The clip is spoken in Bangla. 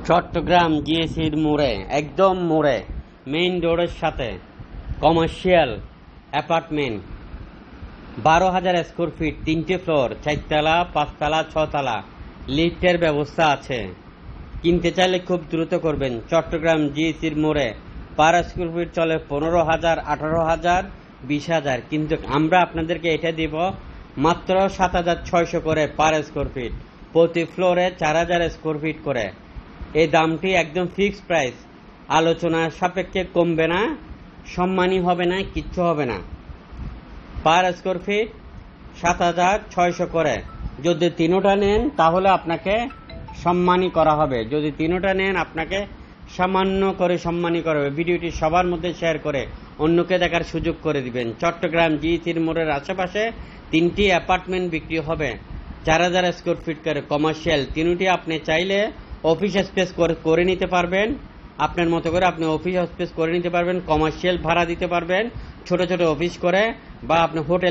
চট্টগ্রাম জিএসির মোড়ে, একদম মোড়ে, মেইন রোডের সাথে কমার্শিয়াল অ্যাপার্টমেন্ট, 12,000 স্কোয়ার ফিট, 3টে ফ্লোর, 4তলা, 5তলা, 6তলা, লিফটের ব্যবস্থা আছে। কিনতে চাইলে খুব দ্রুত করবেন। চট্টগ্রাম জিএসির মোড়ে পার স্কোয়ার ফিট চলে 15,000, 18,000, 20,000, কিন্তু আমরা আপনাদেরকে এটা দিব মাত্র 7,600 করে পার স্কোয়ার ফিট, প্রতি ফ্লোরে 4,000 স্কোয়ার ফিট করে। এই দামটি একদম ফিক্সড প্রাইস, আলোচনার সাপেক্ষে কমবে না, সম্মানী হবে না, কিচ্ছু হবে না। পার স্কোয়ার ফিট 7,600 করে। যদি তিনোটা নেন তাহলে আপনাকে সম্মানী করা হবে, যদি তিনোটা নেন আপনাকে সামান্য করে সম্মানী করা হবে। ভিডিওটি সবার মধ্যে শেয়ার করে অন্যকে দেখার সুযোগ করে দিবেন। চট্টগ্রাম জিইসির মোড়ের আশেপাশে 3টি অ্যাপার্টমেন্ট বিক্রি হবে, 4,000 স্কোয়ার ফিট করে, কমার্শিয়াল। তিনটি আপনি চাইলে অফিস স্পেস করে নিতে পারবেন, আপনার মতো করে আপনি অফিস স্পেস করে নিতে পারবেন, কমার্শিয়াল ভাড়া দিতে পারবেন ছোট ছোট অফিস করে, বা আপনি হোটেল